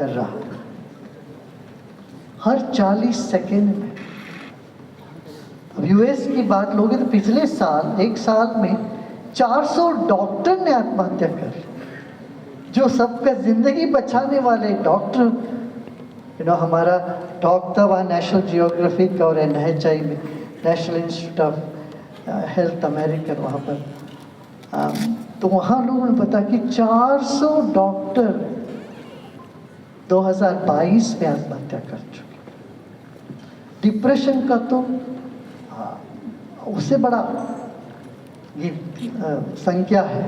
कर रहा था। हर 40 सेकेंड में। अब यूएस की बात लोगे तो पिछले साल, एक साल में 400 डॉक्टर ने आत्महत्या कर ली, जो सबका जिंदगी बचाने वाले डॉक्टर। हमारा टॉक था वहाँ नेशनल जियोग्राफिक और NHI में, national institute of health American, वहाँ पर तो वहाँ लोगों ने बताया कि 400 डॉक्टर 2022 में आत्महत्या कर चुके। डिप्रेशन का तो उससे बड़ा संख्या है।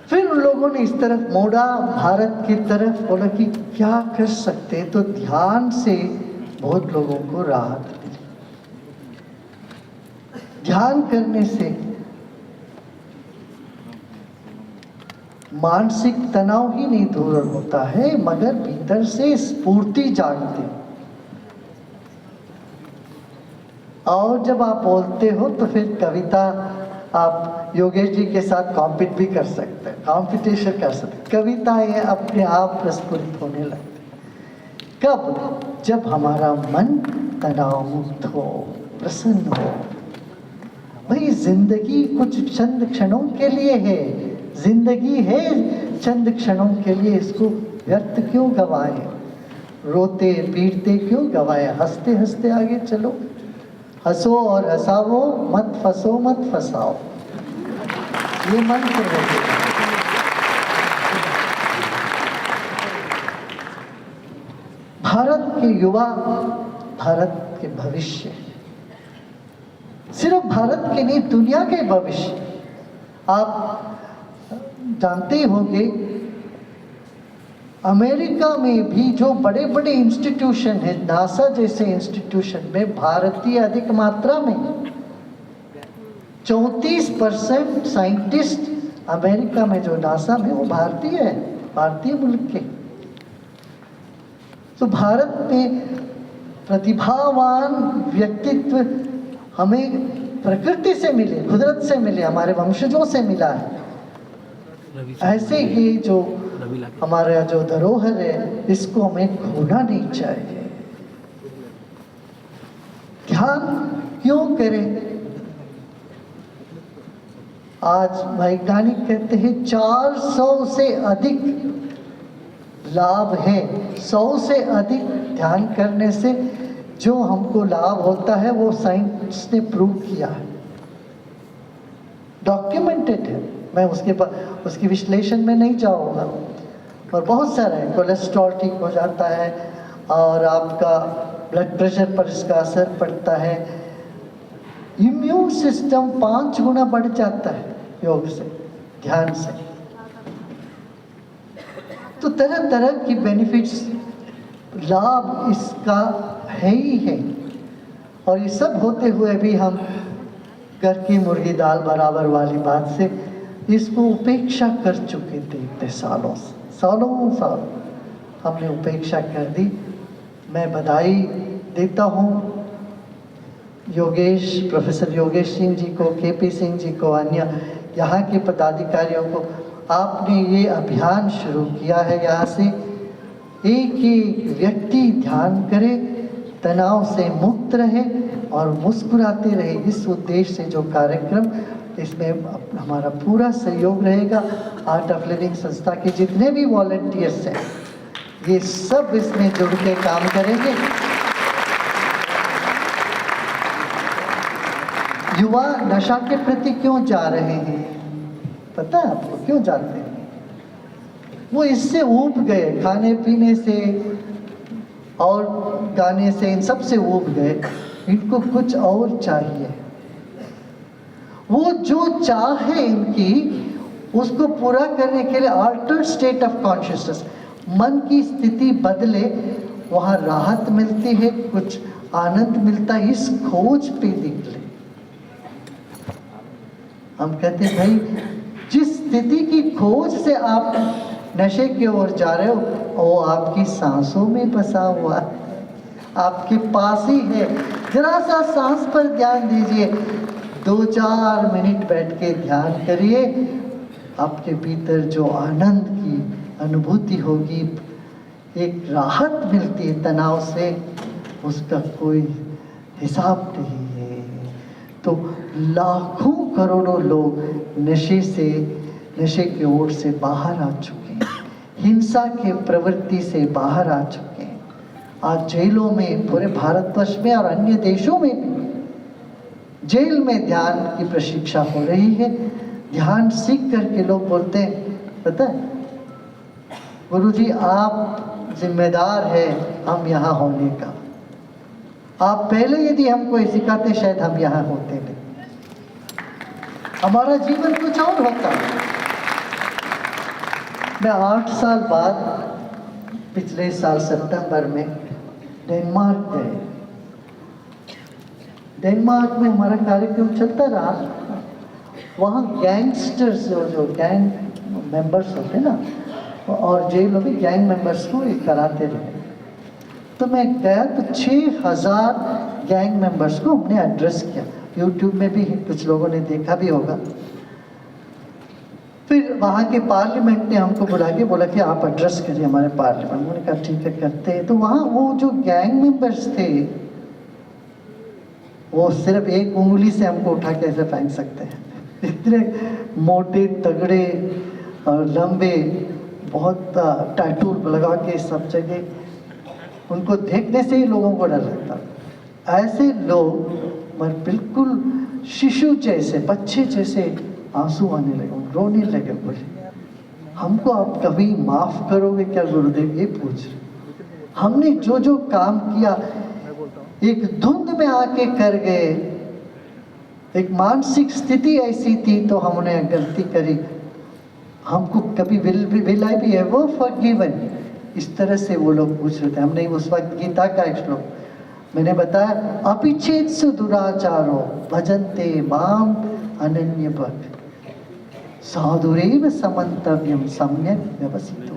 फिर उन लोगों ने इस तरफ मोड़ा, भारत की तरफ, बोला कि क्या कर सकते हैं, तो ध्यान से बहुत लोगों को राहत मिली। ध्यान करने से मानसिक तनाव ही नहीं दूर होता है, मगर भीतर से स्फूर्ति जागती। और जब आप बोलते हो तो फिर कविता आप योगेश जी के साथ कॉम्पिट भी कर सकते हैं, कॉम्पिटिशन कर सकते हैं। कविताएं अपने आप प्रस्फुरित होने लगती। कब? जब हमारा मन तनाव मुक्त हो, प्रसन्न हो। भाई जिंदगी कुछ चंद क्षणों के लिए है, जिंदगी है चंद क्षणों के लिए, इसको व्यर्थ क्यों गवाए? रोते पीटते क्यों गवाए? हंसते हंसते आगे चलो। हंसो और हंसाओ, मत फंसो मत फंसाओ, ये मंत्र है। भारत के युवा भारत के भविष्य, सिर्फ भारत के नहीं दुनिया के भविष्य। आप जानते होंगे अमेरिका में भी जो बड़े बड़े इंस्टीट्यूशन है, नासा जैसे इंस्टीट्यूशन में भारतीय अधिक मात्रा में। 34% साइंटिस्ट अमेरिका में जो नासा में वो भारतीय है, भारतीय मुल्क के। तो भारत में प्रतिभावान व्यक्तित्व हमें प्रकृति से मिले, कुदरत से मिले, हमारे वंशजों से मिला है। ऐसे ही जो हमारा जो धरोहर है, इसको हमें खोना नहीं चाहिए। ध्यान क्यों करें? आज वैज्ञानिक कहते हैं 400 से अधिक लाभ है। 100 से अधिक ध्यान करने से जो हमको लाभ होता है वो साइंस ने प्रूव किया है, डॉक्यूमेंटेड है। मैं उसके विश्लेषण में नहीं जाऊंगा। और बहुत सारा है, कोलेस्ट्रॉल ठीक हो जाता है और आपका ब्लड प्रेशर पर इसका असर पड़ता है। इम्यून सिस्टम 5 गुना बढ़ जाता है योग से, ध्यान से। तो तरह तरह की बेनिफिट्स, लाभ इसका है ही है। और ये सब होते हुए भी हम घर की मुर्गी दाल बराबर वाली बात से इसको उपेक्षा कर चुके थे। इतने सालों साल हमने उपेक्षा कर दी। मैं बधाई देता हूँ प्रोफेसर योगेश सिंह जी को, KP सिंह जी को, अन्य यहाँ के पदाधिकारियों को। आपने ये अभियान शुरू किया है। यहाँ से एक व्यक्ति ध्यान करे, तनाव से मुक्त रहे और मुस्कुराते रहे। इस उद्देश्य से जो कार्यक्रम, इसमें हमारा पूरा सहयोग रहेगा। आर्ट ऑफ लिविंग संस्था के जितने भी वॉलंटियर्स हैं, ये सब इसमें जुड़ के काम करेंगे। युवा नशा के प्रति क्यों जा रहे हैं? पता है आपको क्यों जाते हैं? वो इससे ऊब गए, खाने पीने से और गाने से, इन सब से ऊब गए। इनको कुछ और चाहिए। वो जो चाह है इनकी, उसको पूरा करने के लिए अल्टर्ड स्टेट ऑफ कॉन्शियसनेस, मन की स्थिति बदले, वहाँ राहत मिलती है, कुछ आनंद मिलता है। इस खोज पे निकले। हम कहते हैं भाई, जिस स्थिति की खोज से आप नशे की ओर जा रहे हो, वो आपकी सांसों में बसा हुआ है, आपके पास ही है। जरा सा सांस पर ध्यान दीजिए, 2-4 मिनट बैठ के ध्यान करिए। आपके भीतर जो आनंद की अनुभूति होगी, एक राहत मिलती है तनाव से, उसका कोई हिसाब नहीं है। तो लाखों करोड़ों लोग नशे की ओर से बाहर आ चुके हैं, हिंसा के प्रवृत्ति से बाहर आ चुके हैं। आज जेलों में, पूरे भारतवर्ष में और अन्य देशों में भी जेल में ध्यान की प्रशिक्षा हो रही है। ध्यान सीख करके लोग बोलते हैं, पता है गुरुजी आप जिम्मेदार है हम यहाँ होने का, आप पहले यदि हमको सिखाते शायद हम यहाँ होते नहीं, हमारा जीवन कुछ और होता। मैं 8 साल बाद पिछले साल सितंबर में डेनमार्क गए। डेनमार्क में हमारा कार्यक्रम चलता रहा। वहाँ गैंगस्टर्स जो गैंग मेंबर्स होते ना, और जेलों में गैंग मेंबर्स को कराते रहे। तो मैं गया तो 6000 गैंग मेंबर्स को हमने एड्रेस किया। यूट्यूब में भी कुछ लोगों ने देखा भी होगा। फिर वहाँ के पार्लियामेंट ने हमको बुला के बोला कि आप एड्रेस करिए हमारे पार्लियामेंट। मैंने कहा ठीक है करते हैं। तो वहाँ वो जो गैंग मेंबर्स थे वो सिर्फ एक उंगली से हमको उठा के ऐसे फेंक सकते हैं, इतने मोटे तगड़े और लंबे, बहुत टैटू लगा के सब जगह। उनको देखने से ही लोगों को डर लगता। ऐसे लोग पर बिल्कुल शिशु जैसे, बच्चे जैसे आंसू आने लगे, रोने लगे। बोले हमको आप कभी माफ करोगे क्या गुरुदेव? ये पूछ रहे। हमने जो जो काम किया एक धुंध में आके कर गए, एक मानसिक स्थिति ऐसी थी तो हमने गलती करी, हमको कभी will I be ever forgiven? इस तरह से वो लोग पूछ रहे थे। हमने उस वक्त गीता का एक श्लोक मैंने बताया, अपिचेत्सु दुराचारो भजन्ते माम अनन्य भक्त साधुरेव समन्तव्यम सम्यक व्यवसितो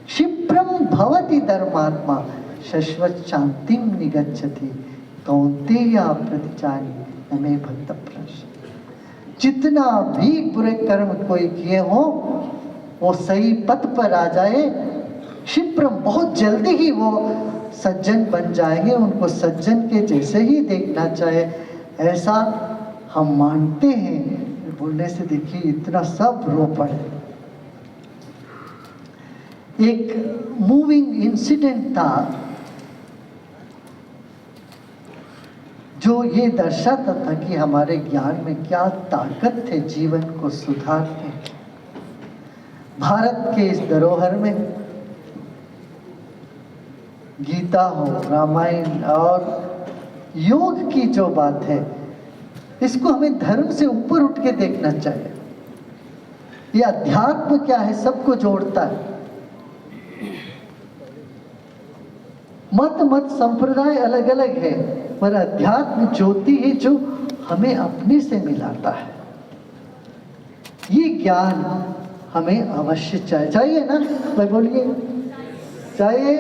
क्षिप्रम भवति धर्मात्मा शश्वत शांतिम निगच्छति कौन्तेय प्रतिचारी नमे भक्त प्रश। जितना भी बुरे कर्म कोई किए हो वो सही पथ पर आ जाए, क्षिप्रम बहुत जल्दी ही वो सज्जन बन जाएंगे। उनको सज्जन के जैसे ही देखना चाहे, ऐसा हम मानते हैं। बोलने से देखिए इतना सब रो पड़े। एक मूविंग इंसिडेंट था जो ये दर्शाता था कि हमारे ज्ञान में क्या ताकत है जीवन को सुधारने की। भारत के इस धरोहर में गीता हो, रामायण और योग की जो बात है, इसको हमें धर्म से ऊपर उठ के देखना चाहिए। ये अध्यात्म क्या है, सबको जोड़ता है। मत संप्रदाय अलग अलग है, पर अध्यात्म ज्योति है जो हमें अपने से मिलाता है। ये ज्ञान हमें अवश्य चाहिए ना? भाई बोलिए, चाहिए?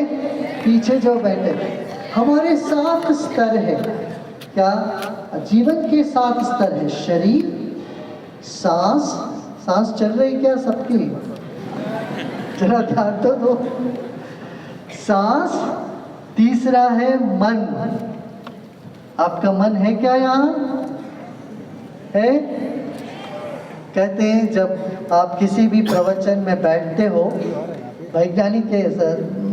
पीछे जो बैठे, हमारे 7 स्तर है। क्या? जीवन के 7 स्तर है। शरीर, सांस चल रही क्या सबकी? जरा ध्यान तो दो। सांस। तीसरा है मन। आपका मन है क्या यहाँ? है? कहते हैं जब आप किसी भी प्रवचन में बैठते हो, वैज्ञानिक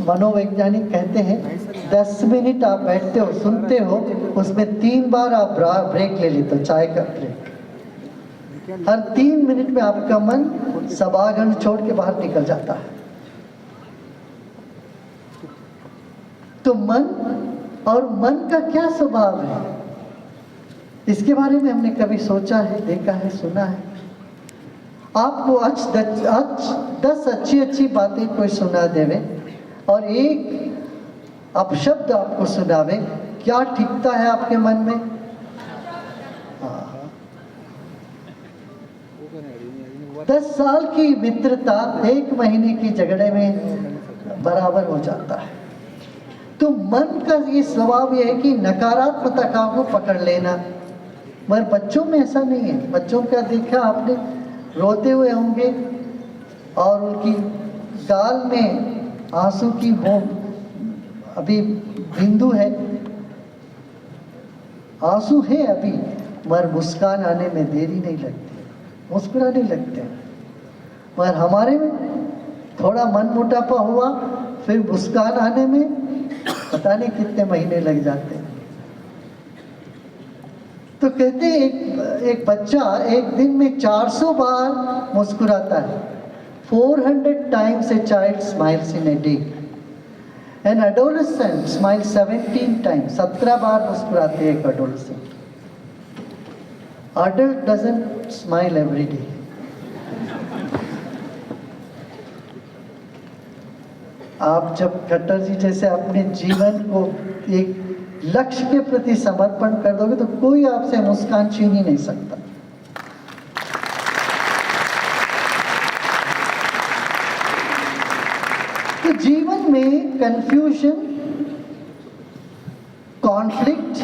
मनोवैज्ञानिक कहते हैं 10 मिनट आप बैठते हो, सुनते हो, उसमें 3 बार आप ब्रेक ले लेते हो, चाय का ब्रेक। हर 3 मिनट में आपका मन सभागार छोड़ के बाहर निकल जाता है। तो मन और मन का क्या स्वभाव है, इसके बारे में हमने कभी सोचा है, देखा है, सुना है? आपको आज 10 अच्छी बातें कोई सुना देवे और एक अपशब्द आपको सुनावे, क्या ठीकता है आपके मन में? हाँ। 10 साल की मित्रता 1 महीने की झगड़े में बराबर हो जाता है। तो मन का ये स्वभाव ये है कि नकारात्मकता को पकड़ लेना, मगर बच्चों में ऐसा नहीं है। बच्चों का देखा आपने, रोते हुए होंगे और उनकी गाल में आंसू की हो अभी बिंदु है, आंसू है अभी, मगर मुस्कान आने में देरी नहीं लगती, मुस्कुराने लगते हैं। मगर हमारे में थोड़ा मन मुटापा हुआ, फिर मुस्कान आने में पता नहीं कितने महीने लग जाते हैं। तो कहते हैं एक बच्चा एक दिन में 400 बार मुस्कुराता है। 400 times a child smiles in a day. An adolescent smiles 17 times. 17 बार मुस्कुराते हैं एक adolescent. Adult doesn't smile every day. आप जब खट्टर जी जैसे अपने जीवन को एक लक्ष्य के प्रति समर्पण कर दोगे तो कोई आपसे मुस्कान छीन ही नहीं सकता। तो जीवन में कंफ्यूजन, कॉन्फ्लिक्ट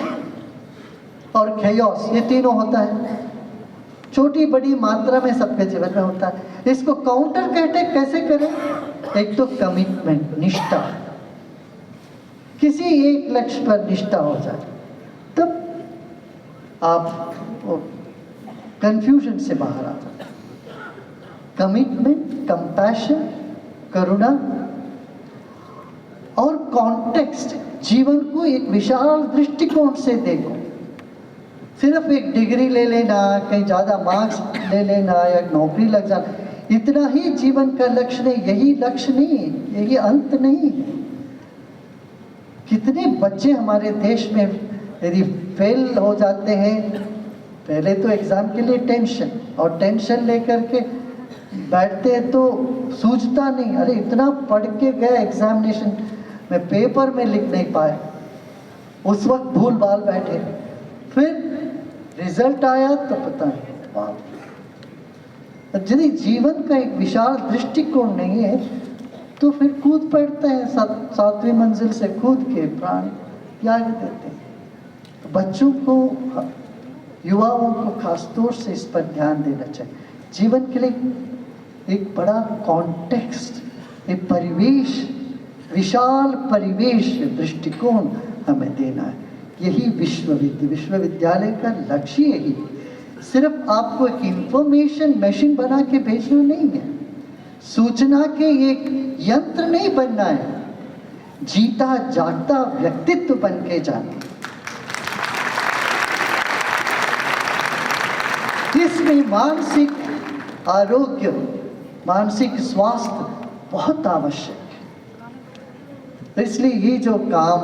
और chaos ये तीनों होता है, छोटी बड़ी मात्रा में सबके जीवन में होता है। इसको काउंटर कैसे करें? एक तो कमिटमेंट, निष्ठा, किसी एक लक्ष्य पर निष्ठा हो जाए, तब आप कंफ्यूजन से बाहर आ जाए। कमिटमेंट, कंपैशन, करुणा और कॉन्टेक्स्ट, जीवन को एक विशाल दृष्टिकोण से देखो। सिर्फ एक डिग्री ले लेना, कहीं ज़्यादा मार्क्स ले लेना या नौकरी लग जाना, इतना ही जीवन का लक्ष्य नहीं, यही लक्ष्य नहीं, यही अंत नहीं है। कितने बच्चे हमारे देश में यदि फेल हो जाते हैं, पहले तो एग्ज़ाम के लिए टेंशन, और टेंशन लेकर के बैठते हैं तो सूझता नहीं, अरे इतना पढ़ के गए एग्जामिनेशन में, पेपर में लिख नहीं पाए, उस वक्त भूल भाल बैठे, फिर रिजल्ट आया तो पता नहीं, वाह। यदि जीवन का एक विशाल दृष्टिकोण नहीं है तो फिर कूद पड़ते हैं, 7वीं मंजिल से कूद के प्राण त्याग देते हैं। तो बच्चों को, युवाओं को खासतौर से इस पर ध्यान देना चाहिए। जीवन के लिए एक बड़ा कॉन्टेक्स्ट, एक परिवेश, विशाल परिवेश दृष्टिकोण हमें देना है। यही विश्वविद्यालय का लक्ष्य यही, सिर्फ आपको एक इंफॉर्मेशन मशीन बना के भेजना नहीं है, सूचना के एक यंत्र नहीं बनना है, जीता जागता व्यक्तित्व बन के जाना। इसमें मानसिक आरोग्य, मानसिक स्वास्थ्य बहुत आवश्यक है। इसलिए ये जो काम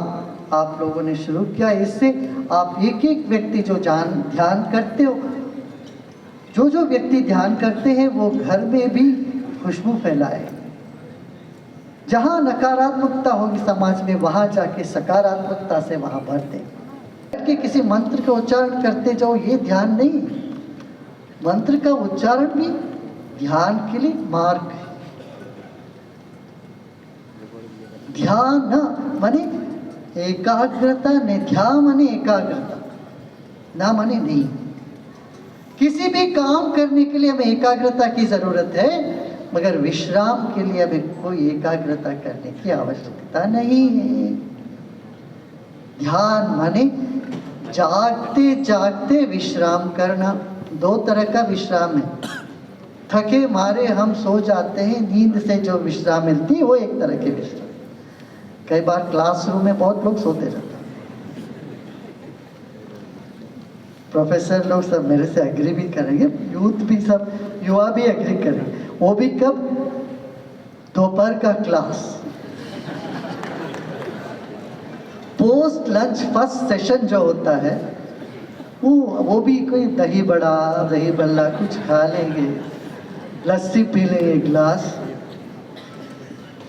आप लोगों ने शुरू किया, इससे आप एक एक व्यक्ति जो ध्यान करते हो, जो व्यक्ति ध्यान करते हैं वो घर में भी खुशबू फैलाए। जहाँ नकारात्मकता होगी समाज में, वहाँ जाके सकारात्मकता से वहाँ भर दें। कि किसी मंत्र का उच्चारण करते जाओ, ये ध्यान नहीं। मंत्र का उच्चारण भी ध्यान के लिए मार्ग है। ध्यान माने एकाग्रता, ने ध्यान माने एकाग्रता, ना माने नहीं। किसी भी काम करने के लिए हमें एकाग्रता की जरूरत है, मगर विश्राम के लिए हमें कोई एकाग्रता करने की आवश्यकता नहीं है। ध्यान माने जागते जागते विश्राम करना। 2 तरह का विश्राम है। थके मारे हम सो जाते हैं, नींद से जो विश्राम मिलती है वो एक तरह की विश्राम। कई बार क्लासरूम में बहुत लोग सोते रहते हैं, प्रोफेसर लोग सब मेरे से एग्री भी करेंगे, यूथ भी, सब युवा भी एग्री करेंगे। वो भी कब? दोपहर का class, post lunch first session जो होता है, वो भी कोई दही बड़ा, दही बल्ला कुछ खा लेंगे, लस्सी पी लेंगे गिलास,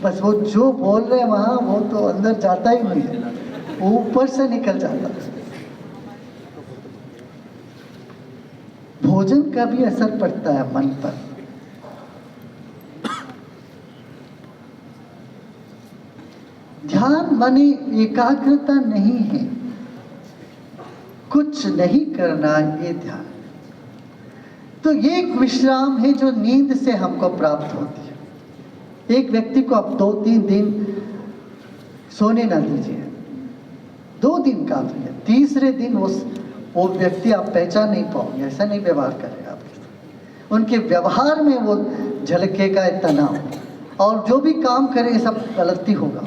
बस वो जो बोल रहे हैं वहाँ वो तो अंदर जाता ही नहीं है, वो ऊपर से निकल जाता है। भोजन का भी असर पड़ता है मन पर। ध्यान माने एकाग्रता नहीं है, कुछ नहीं करना, ये ध्यान। तो ये एक विश्राम है जो नींद से हमको प्राप्त होती है। एक व्यक्ति को आप 2-3 दिन सोने ना दीजिए, 2 दिन काफी है, तीसरे दिन वो व्यक्ति आप पहचान नहीं पाओगे, ऐसा नहीं व्यवहार करेगा आपके साथ। उनके व्यवहार में वो झलकेगा तनाव, और जो भी काम करे सब गलती होगा।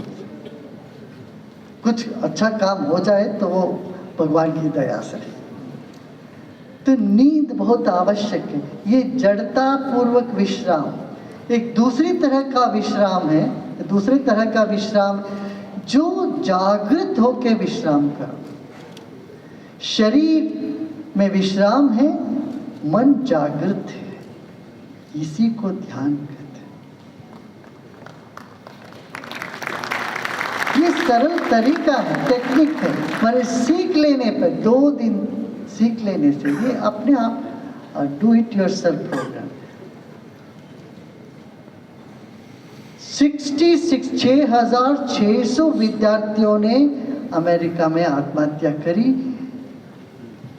कुछ अच्छा काम हो जाए तो वो भगवान की दया से। तो नींद बहुत आवश्यक है। ये जड़ता पूर्वक विश्राम एक दूसरी तरह का विश्राम है, दूसरी तरह का विश्राम जो जागृत होकर विश्राम करो। शरीर में विश्राम है, मन जागृत है, इसी को ध्यान कहते हैं। ये सरल तरीका है, टेक्निक है, मगर सीख लेने पर 2 दिन सीख लेने से ये अपने आप डू इट योरसेल्फ प्रोग्राम। 6,600 विद्यार्थियों ने अमेरिका में आत्महत्या करी।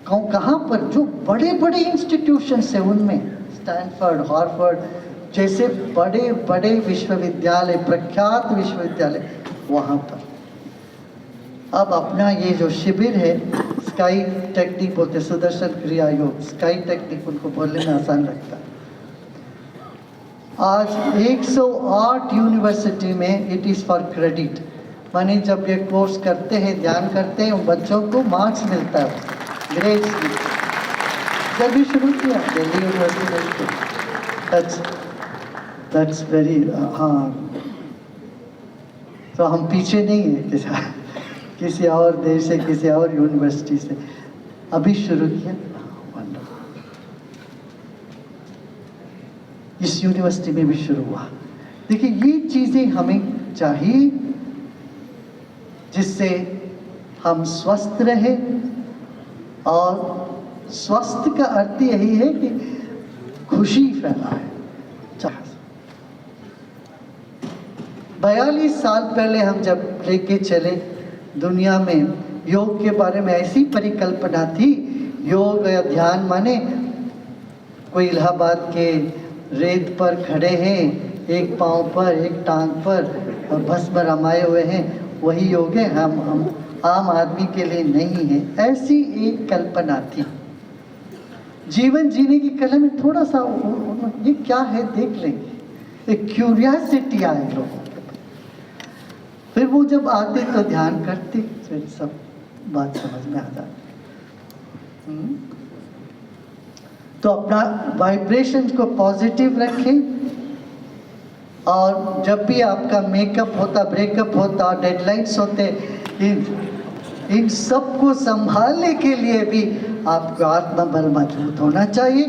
कहाँ पर? जो बड़े बड़े इंस्टीट्यूशंस है उनमें, स्टैनफोर्ड, हार्वर्ड जैसे बड़े बड़े विश्वविद्यालय, प्रख्यात विश्वविद्यालय, वहाँ पर। अब अपना ये जो शिविर है, स्काई टेक्निक बोलते, सुदर्शन क्रिया योग, स्काई टेक्निक उनको बोलने में आसान लगता है। आज 108 यूनिवर्सिटी में इट इज़ फॉर क्रेडिट, माने जब ये कोर्स करते हैं, ध्यान करते हैं, उन बच्चों को मार्क्स मिलता है, ग्रेड्स। जब भी शुरू किया दिल्ली यूनिवर्सिटी, दैट्स वेरी, हाँ, तो हम पीछे नहीं हैं किसी और देश से, किसी और यूनिवर्सिटी से, अभी शुरू किया। इस यूनिवर्सिटी में भी शुरू हुआ। देखिए ये चीज़ें हमें चाहिए जिससे हम स्वस्थ रहे, और स्वस्थ का अर्थ यही है कि खुशी फैलाए। 42 साल पहले हम जब लेके चले दुनिया में, योग के बारे में ऐसी परिकल्पना थी, योग या ध्यान माने कोई इलाहाबाद के रेत पर खड़े हैं, एक पांव पर, एक टांग पर, और भस्म रमाए हुए हैं, वही योग है। हम आम आदमी के लिए नहीं है, ऐसी एक कल्पना थी। जीवन जीने की कला में थोड़ा सा ये क्या है देख लेंगे, एक क्यूरियोसिटी आए लोगों के। फिर वो जब आते तो ध्यान करते, फिर सब बात समझ में आ जाती। तो अपना वाइब्रेशन को पॉजिटिव रखें, और जब भी आपका मेकअप होता, ब्रेकअप होता, डेडलाइंस होते, इन सब को संभालने के लिए भी आपको आत्मबल मजबूत होना चाहिए,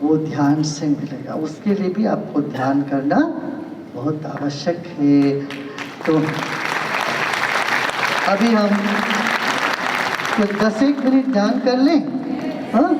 वो ध्यान से मिलेगा। उसके लिए भी आपको ध्यान करना बहुत आवश्यक है। तो अभी हम कुछ 10-1 मिनट ध्यान कर लें, हाँ?